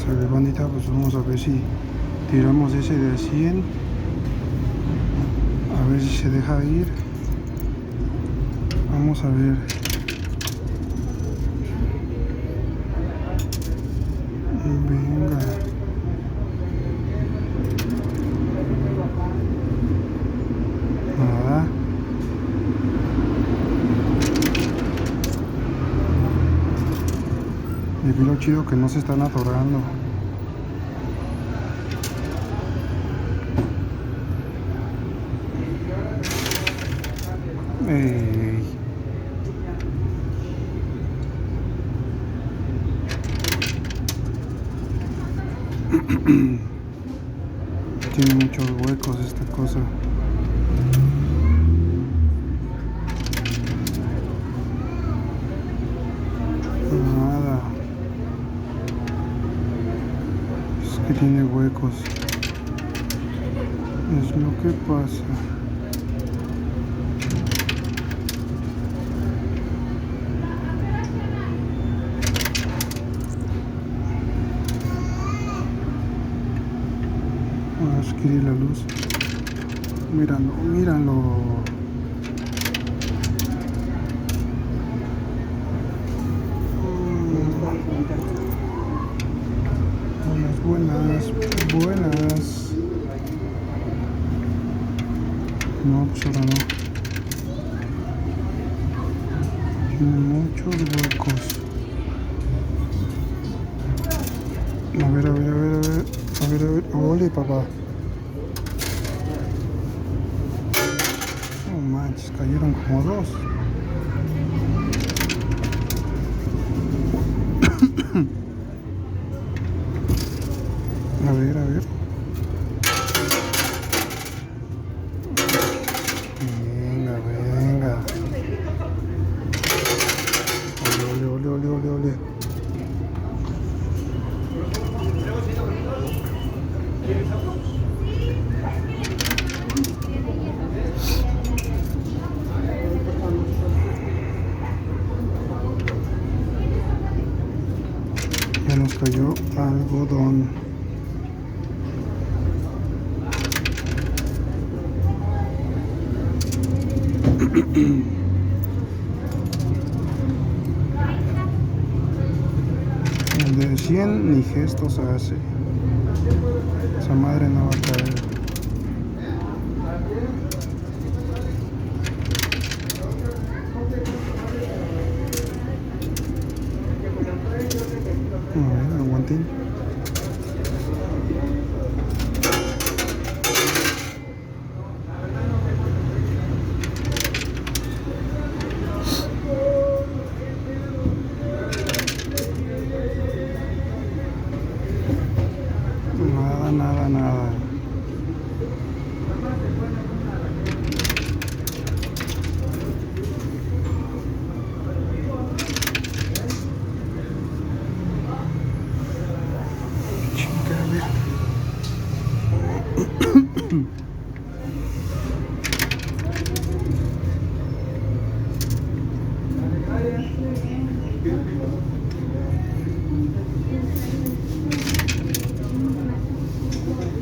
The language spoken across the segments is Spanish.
Sale, bandita, pues vamos a ver si tiramos ese de 100. A ver si se deja ir. Vamos a ver. Venga. Nada. Y vi lo chido que no se están atorando. Ey. Tiene muchos huecos esta cosa. Nada. Es que tiene huecos. Es lo que pasa. Vamos a adquirir la luz. Míralo, míralo. Buenas, buenas. No, pues ahora no. Tiene muchos huecos. A ver, a ver, a ver, a ver. A ver, a ver. Ole, papá. No manches, cayeron como dos. A ver, a ver. Venga, venga. Ole, ole, ole, ole, ole. Ya nos cayó algodón. El de 100 ni gestos hace. Esa madre no va a caer. A ver, aguanten. Nada, nada, nada. Chinga, a ver.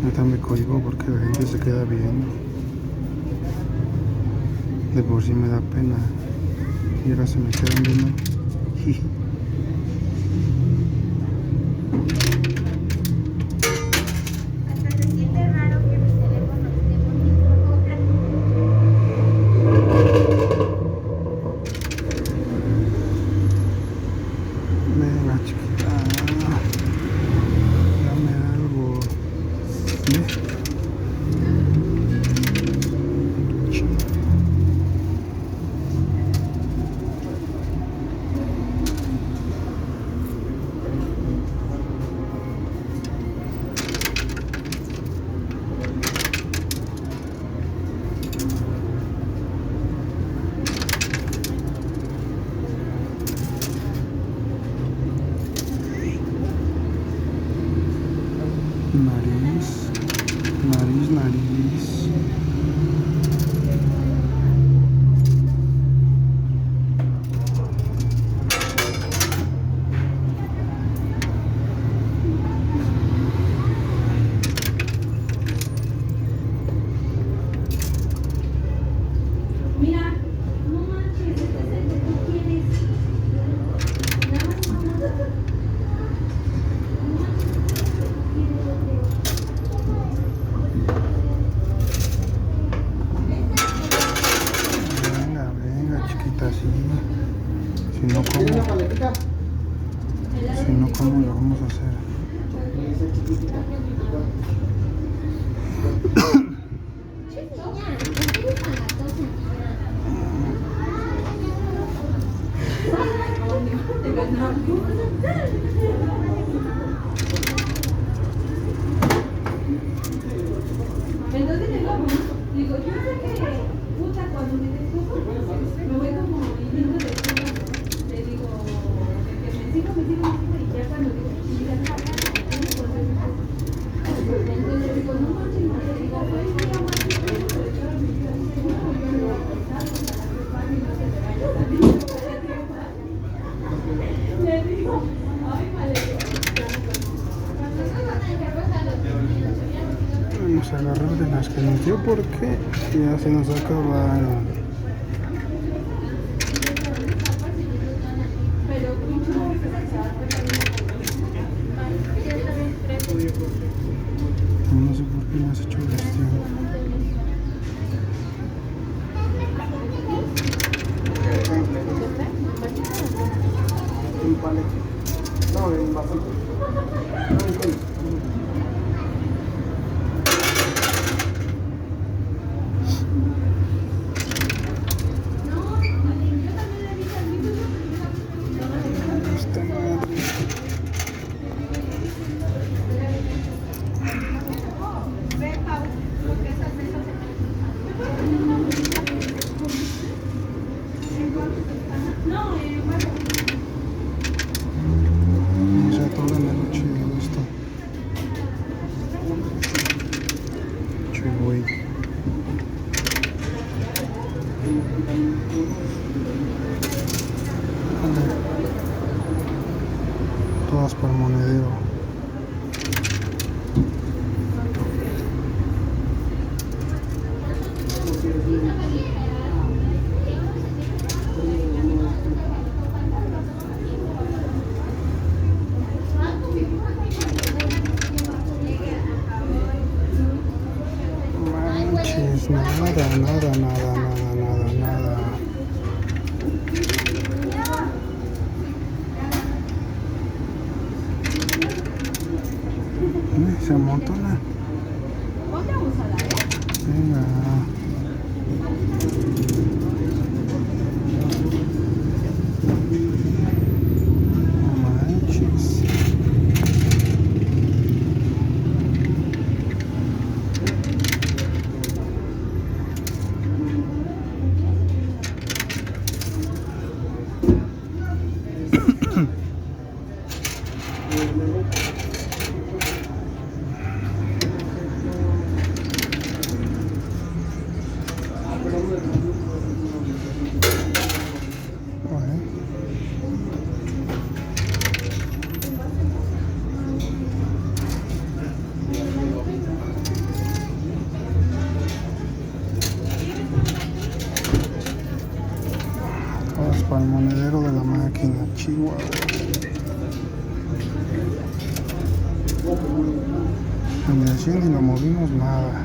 Ahorita me cohibo porque la gente se queda viendo. De por sí me da pena. Y ahora se me quedan viendo. Venga, chiquita. Dame algo. ¿Ve? Nariz, nariz, nariz. Si no, ¿cómo lo vamos a hacer? Entonces digo, yo sé que puta cuando me descojo, me voy como yendo de cosas, le digo, de que me sigo y ya cuando digo, ya está, entonces digo, no manches, le digo, fue el día más difícil de toda mi vida, yo no lo voy a contar, o sea, la prepa y no se te vaya a salir, le digo, ay, madre, Vamos a agarrar de las que nos dio porque ya se nos acabaron. No sé por qué me has hecho gestión. Un palet. No, un vasito. Toda la noche de esto. Chuy. Todas por monedero. Manches, nada. Se amontona. Venga. No manches. Para el monedero de la máquina, Chihuahua. Ni así ni lo movimos nada.